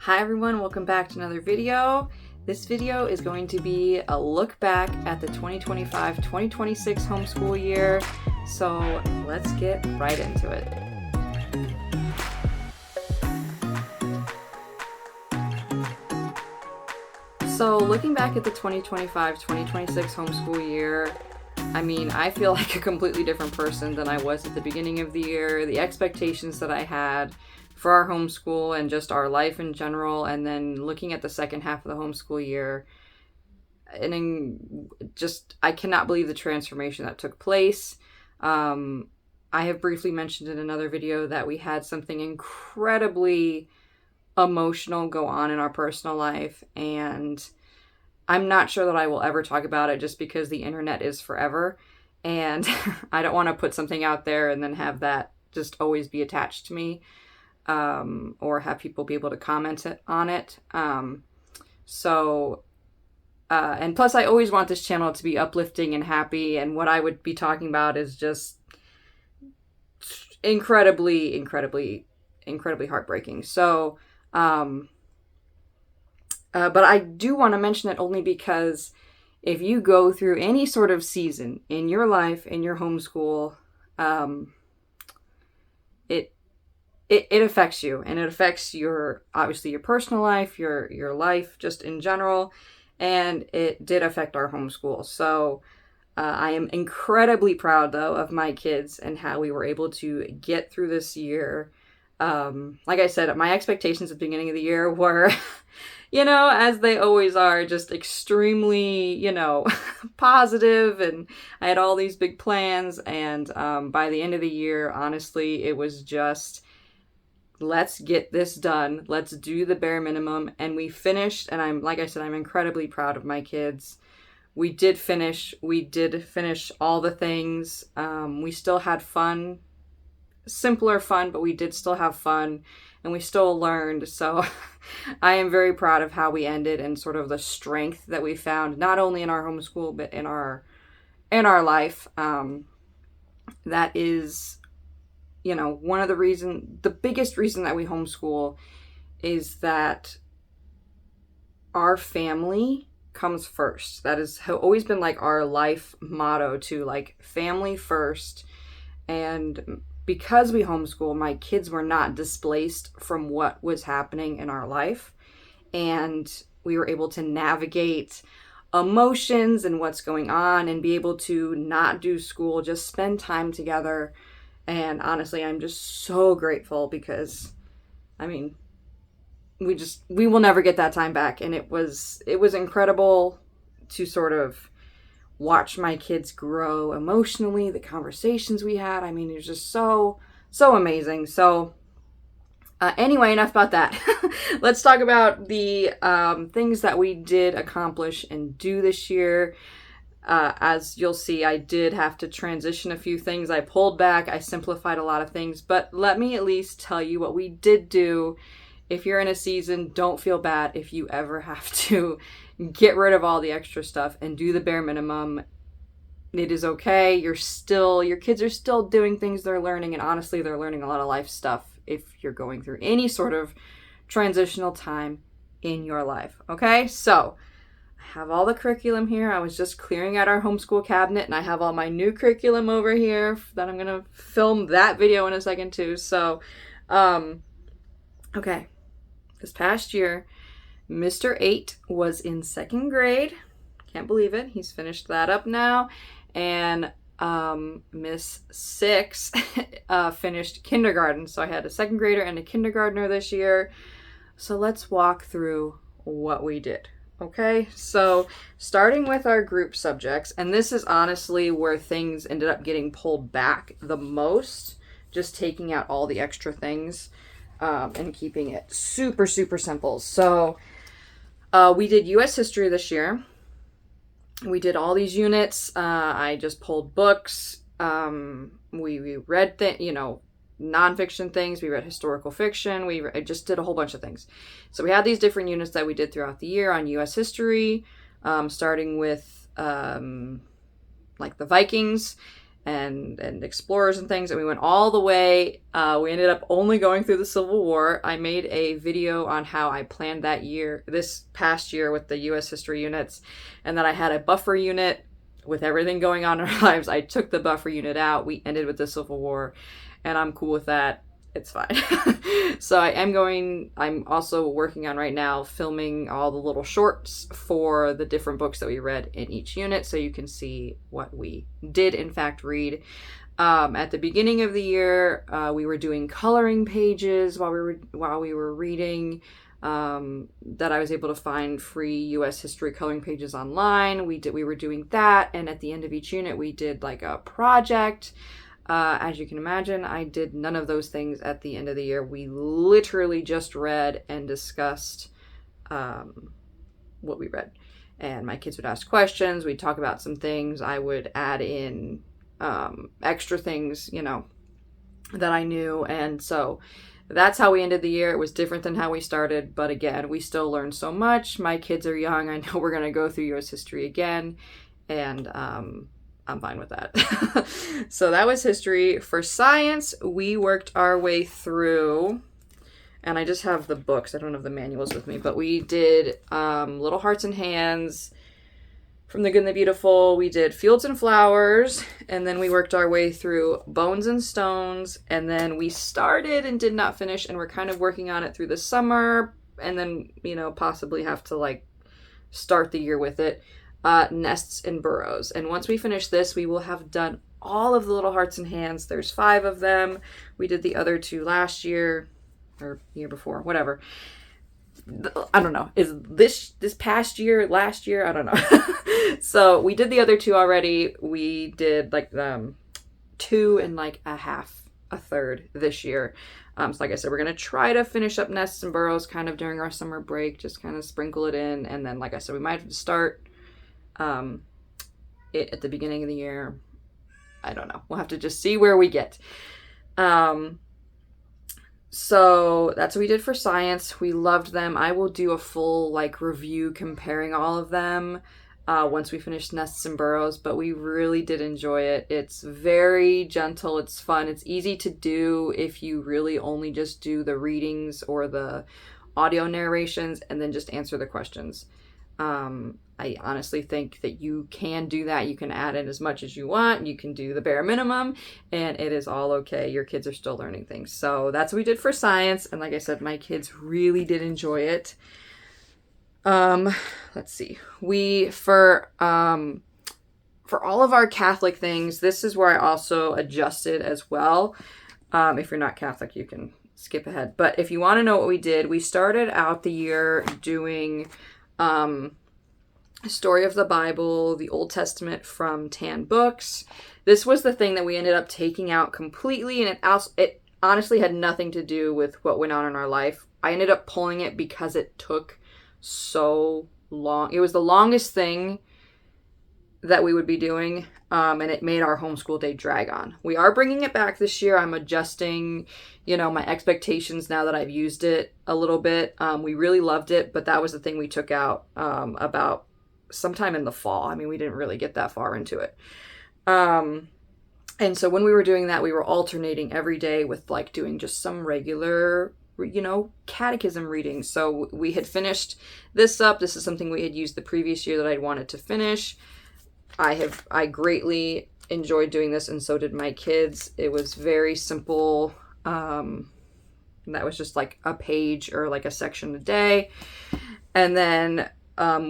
Hi everyone, welcome back to another video. This video is going to be a look back at the 2025-2026 homeschool year. So let's get right into it. So looking back at the 2025-2026 homeschool year, I feel like a completely different person than I was at the beginning of the year. The expectations that I had for our homeschool and just our life in general, and then looking at the second half of the homeschool year, I cannot believe the transformation that took place. I have briefly mentioned in another video that we had something incredibly emotional go on in our personal life, and I'm not sure that I will ever talk about it just because the internet is forever, and I don't want to put something out there and then have that just always be attached to me, or have people be able to comment on it. And plus I always want this channel to be uplifting and happy, and what I would be talking about is just incredibly heartbreaking. So, but I do want to mention it only because if you go through any sort of season in your life, in your homeschool, it affects you, and it affects obviously your personal life, your life just in general, and it did affect our homeschool. So I am incredibly proud though of my kids and how we were able to get through this year. Like I said, my expectations at the beginning of the year were, as they always are, just extremely, positive, and I had all these big plans, and by the end of the year, honestly, it was just, let's get this done. Let's do the bare minimum. And we finished, and like I said, I'm incredibly proud of my kids. We did finish all the things. We still had fun, simpler fun, but we did still have fun, and we still learned. So I am very proud of how we ended and sort of the strength that we found, not only in our homeschool, but in our life. That is, the biggest reason that we homeschool is that our family comes first. That has always been like our life motto too, like family first. And because we homeschool, my kids were not displaced from what was happening in our life. And we were able to navigate emotions and what's going on and be able to not do school, just spend time together. And honestly, I'm just so grateful because, we will never get that time back. And it was incredible to sort of watch my kids grow emotionally, the conversations we had. It was just so amazing. So anyway, enough about that. Let's talk about the things that we did accomplish and do this year. As you'll see, I did have to transition a few things. I pulled back, I simplified a lot of things, but let me at least tell you what we did do. If you're in a season, don't feel bad if you ever have to get rid of all the extra stuff and do the bare minimum. It is okay. Your kids are still doing things they're learning, and honestly, they're learning a lot of life stuff if you're going through any sort of transitional time in your life. Okay, so I have all the curriculum here. I was just clearing out our homeschool cabinet, and I have all my new curriculum over here that I'm going to film that video in a second too. So, okay. This past year, Mr. 8 was in second grade. Can't believe it. He's finished that up now. And Miss 6 finished kindergarten. So I had a second grader and a kindergartner this year. So let's walk through what we did. Okay, so starting with our group subjects, and this is honestly where things ended up getting pulled back the most, just taking out all the extra things and keeping it super simple. So we did U.S. history this year. We did all these units. I just pulled books. We read nonfiction things. We read historical fiction. I just did a whole bunch of things. So we had these different units that we did throughout the year on U.S. history, starting with like the Vikings, and explorers and things, and we went all the way. We ended up only going through the Civil War. I made a video on how I planned this past year with the U.S. history units, and that I had a buffer unit with everything going on in our lives. I took the buffer unit out. We ended with the Civil War, and I'm cool with that. It's fine. So I'm also working on right now filming all the little shorts for the different books that we read in each unit, so you can see what we did in fact read. At the beginning of the year, we were doing coloring pages while we were reading, that I was able to find free U.S. history coloring pages online. We were doing that, and at the end of each unit, we did like a project. As you can imagine, I did none of those things at the end of the year. We literally just read and discussed what we read. And my kids would ask questions. We'd talk about some things. I would add in extra things, that I knew. And so that's how we ended the year. It was different than how we started. But again, we still learned so much. My kids are young. I know we're going to go through U.S. history again. And I'm fine with that. So that was history. For science, we worked our way through, and I just have the books. I don't have the manuals with me, but we did Little Hearts and Hands, From the Good and the Beautiful. We did Fields and Flowers, and then we worked our way through Bones and Stones, and then we started and did not finish, and we're kind of working on it through the summer, and then, possibly have to start the year with it. Nests and Burrows. And once we finish this, we will have done all of the Little Hearts and Hands. There's 5 of them. We did the other 2 last year or year before, whatever. I don't know. Is this past year, last year? I don't know. So we did the other 2 already. We did 2 and a third this year. So like I said, we're going to try to finish up Nests and Burrows kind of during our summer break, just kind of sprinkle it in. And then, like I said, we might have to start it at the beginning of the year. I don't know. We'll have to just see where we get. So that's what we did for science. We loved them. I will do a full review comparing all of them once we finish Nests and Burrows, but we really did enjoy it. It's very gentle. It's fun. It's easy to do if you really only just do the readings or the audio narrations and then just answer the questions. I honestly think that you can do that. You can add in as much as you want. You can do the bare minimum, and it is all okay. Your kids are still learning things. So that's what we did for science. And like I said, my kids really did enjoy it. Let's see. For all of our Catholic things, this is where I also adjusted as well. If you're not Catholic, you can skip ahead. But if you want to know what we did, we started out the year doing Story of the Bible, the Old Testament from Tan Books. This was the thing that we ended up taking out completely, and it honestly had nothing to do with what went on in our life. I ended up pulling it because it took so long. It was the longest thing that we would be doing, and it made our homeschool day drag on. We are bringing it back this year. I'm adjusting, my expectations now that I've used it a little bit. We really loved it, but that was the thing we took out about sometime in the fall. I mean, we didn't really get that far into it. And so when we were doing that, we were alternating every day with doing just some regular, catechism readings. So we had finished this up. This is something we had used the previous year that I'd wanted to finish. I greatly enjoyed doing this, and so did my kids. It was very simple. That was just a page or a section a day. And then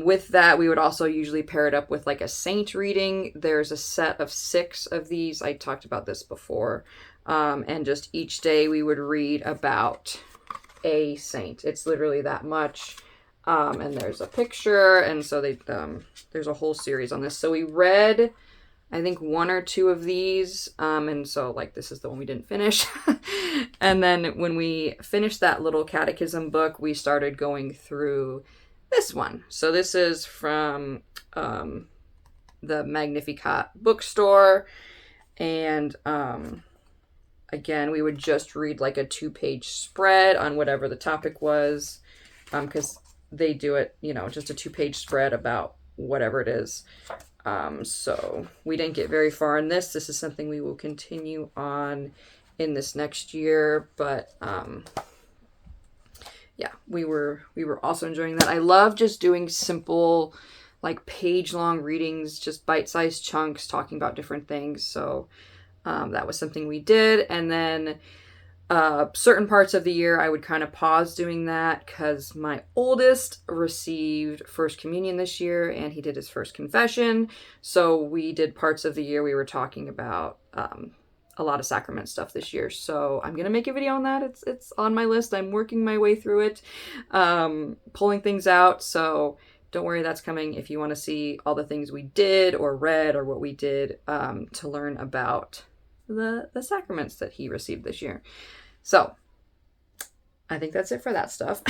with that, we would also usually pair it up with a saint reading. There's a set of 6 of these. I talked about this before. And just each day we would read about a saint. It's literally that much. And there's a picture. And so there's a whole series on this. So we read, I think, 1 or 2 of these. And so this is the one we didn't finish. And then when we finished that little catechism book, we started going through this one. So this is from the Magnificat bookstore. And again, we would just read a 2-page spread on whatever the topic was. Because they do it, just a 2-page spread about whatever it is. So we didn't get very far in this. This is something we will continue on in this next year, but yeah, we were also enjoying that. I love just doing simple, like page-long readings, just bite-sized chunks, talking about different things. So that was something we did, and then certain parts of the year I would kind of pause doing that because my oldest received First Communion this year and he did his first confession. So we did parts of the year we were talking about a lot of sacrament stuff this year. So I'm going to make a video on that. It's on my list. I'm working my way through it, pulling things out. So don't worry, that's coming if you want to see all the things we did or read or what we did to learn about the sacraments that he received this year. So I think that's it for that stuff.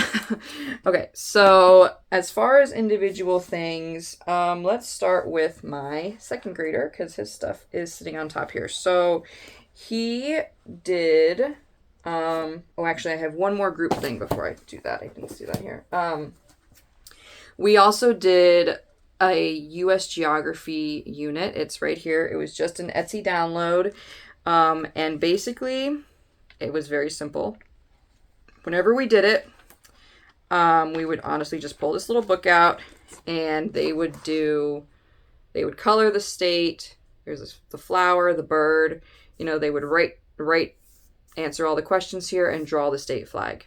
Okay, so as far as individual things, let's start with my second grader because his stuff is sitting on top here. So he did, actually I have one more group thing before I do that. I didn't see that here. We also did a U.S. geography unit. It's right here. It was just an Etsy download. And basically it was very simple. Whenever we did it, we would honestly just pull this little book out and they would color the state. There's the flower, the bird, they would write, answer all the questions here and draw the state flag.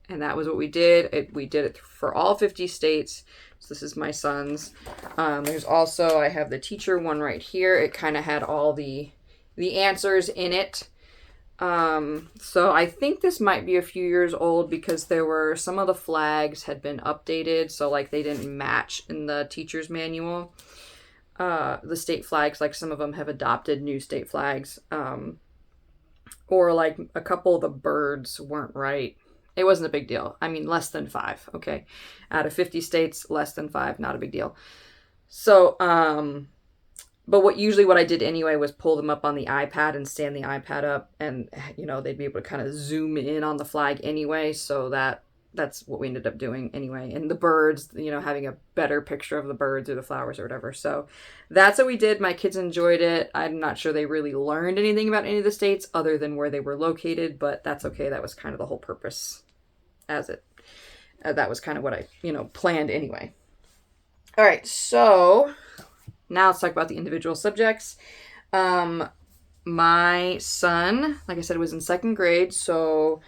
And that was what we did. We did it for all 50 states. So this is my son's. There's also, I have the teacher one right here. It kind of had all the answers in it. So I think this might be a few years old because there were some of the flags had been updated. So like they didn't match in the teacher's manual. The state flags, like some of them have adopted new state flags. Or like a couple of the birds weren't right. It wasn't a big deal. I mean, less than 5. Okay. Out of 50 states, less than 5, not a big deal. So, but what I did anyway was pull them up on the iPad and stand the iPad up and, they'd be able to kind of zoom in on the flag anyway. So that's what we ended up doing anyway. And the birds, having a better picture of the birds or the flowers or whatever. So that's what we did. My kids enjoyed it. I'm not sure they really learned anything about any of the states other than where they were located, but that's okay. That was kind of the whole purpose that was kind of what I, planned anyway. All right. So now let's talk about the individual subjects. My son, like I said, was in second grade. So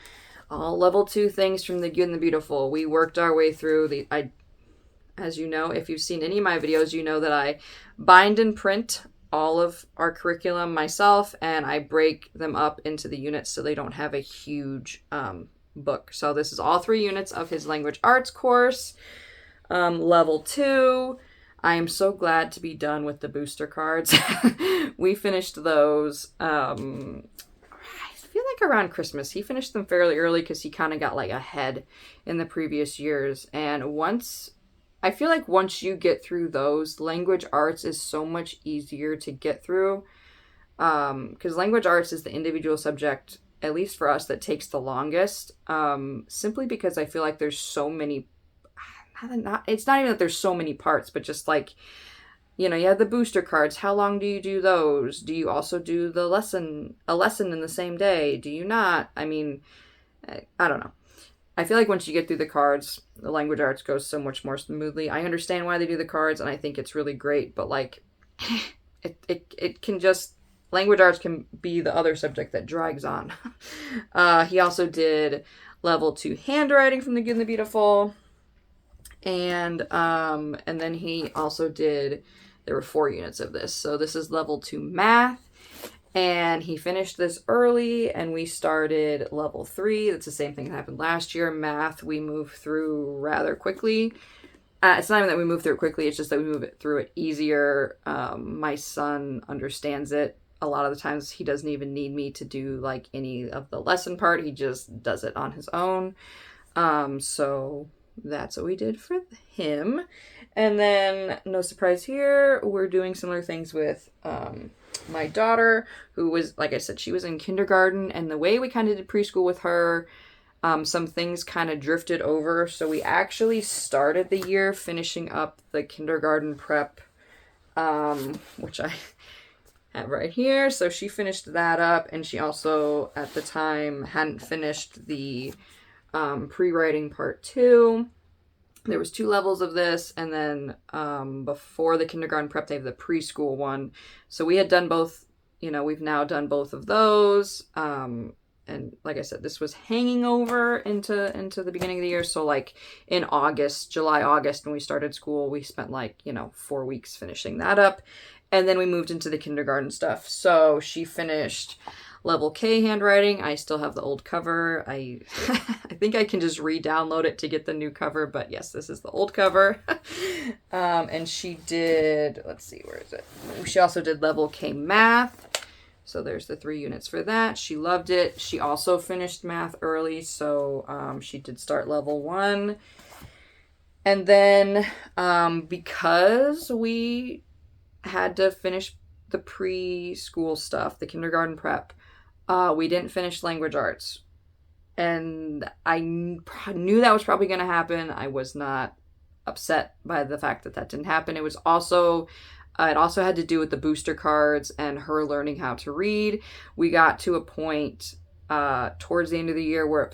all level 2 things from the Good and the Beautiful. We worked our way through as you know, if you've seen any of my videos, you know that I bind and print all of our curriculum myself, and I break them up into the units so they don't have a huge book. So this is all 3 units of his language arts course, level 2. I am so glad to be done with the booster cards. We finished those. I feel like around Christmas. He finished them fairly early because he kind of got like ahead in the previous years. And I feel like once you get through those, language arts is so much easier to get through. Because language arts is the individual subject, at least for us, that takes the longest. Simply because I feel like there's so many. It's not even that there's so many parts, but just like, you have the booster cards. How long do you do those? Do you also do a lesson in the same day? Do you not? I mean, I don't know. I feel like once you get through the cards, the language arts goes so much more smoothly. I understand why they do the cards, and I think it's really great, but like, it can just, language arts can be the other subject that drags on. He also did level 2 handwriting from the Good and the Beautiful. And then he also did, there were 4 units of this. So this is level 2 math. And he finished this early and we started level 3. That's the same thing that happened last year. Math, we moved through rather quickly. It's not even that we move through it quickly. It's just that we move through it easier. My son understands it. A lot of the times he doesn't even need me to do like any of the lesson part. He just does it on his own. So that's what we did for him. And then, no surprise here, we're doing similar things with my daughter, who was, like I said, she was in kindergarten. And the way we kind of did preschool with her, some things kind of drifted over. So we actually started the year finishing up the kindergarten prep which I have right here. So she finished that up, and she also, at the time, hadn't finished the pre-writing part 2. There was 2 levels of this, and then before the kindergarten prep, they have the preschool one. So we had done both, we've now done both of those. And like I said, this was hanging over into the beginning of the year. So like in July, August, when we started school, we spent 4 weeks finishing that up. And then we moved into the kindergarten stuff. So she finished level K handwriting. I still have the old cover. I think I can just re-download it to get the new cover. But yes, this is the old cover. And she did, let's see, where is it? She also did level K math. So there's the 3 units for that. She loved it. She also finished math early. So she did start level 1. And then because we had to finish the preschool stuff, the kindergarten prep, we didn't finish language arts. And I knew that was probably going to happen. I was not upset by the fact that didn't happen. It was also, it also had to do with the booster cards and her learning how to read. We got to a point towards the end of the year where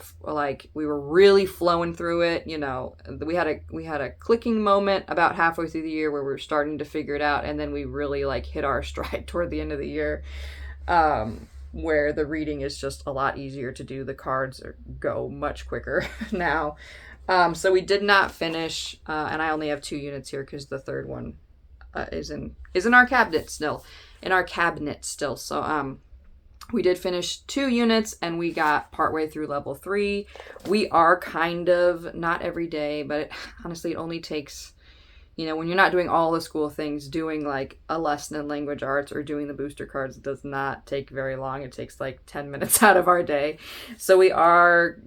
we were really flowing through it. We had a clicking moment about halfway through the year where we were starting to figure it out, and then we really hit our stride toward the end of the year, where the reading is just a lot easier to do. The cards go much quicker now. So we did not finish, and I only have 2 units here because the third one is in our cabinet still. So we did finish 2 units, and we got partway through level 3. We are kind of, not every day, but honestly, it only takes, when you're not doing all the school things, doing a lesson in language arts or doing the booster cards does not take very long. It takes 10 minutes out of our day. So we are,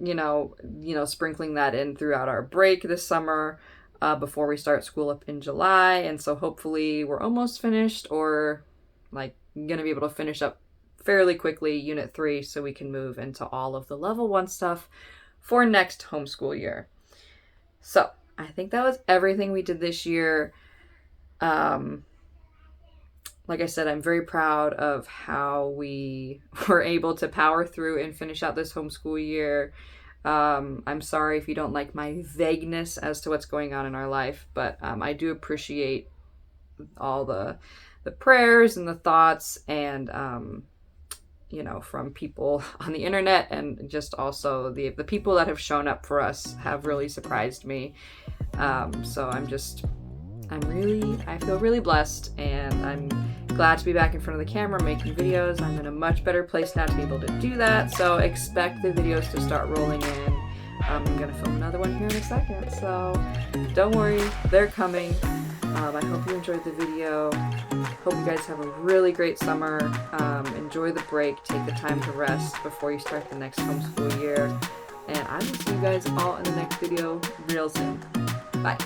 sprinkling that in throughout our break this summer before we start school up in July. And so hopefully we're almost finished, or going to be able to finish up fairly quickly unit 3 so we can move into all of the level 1 stuff for next homeschool year. So I think that was everything we did this year. Like I said, I'm very proud of how we were able to power through and finish out this homeschool year. I'm sorry if you don't like my vagueness as to what's going on in our life, but I do appreciate all the prayers and the thoughts, and from people on the internet, and just also the people that have shown up for us have really surprised me. So I feel really blessed, and I'm glad to be back in front of the camera making videos. I'm in a much better place now to be able to do that. So expect the videos to start rolling in. I'm going to film another one here in a second. So don't worry, they're coming. I hope you enjoyed the video. Hope you guys have a really great summer. Enjoy the break. Take the time to rest before you start the next homeschool year. And I will see you guys all in the next video real soon. Bye.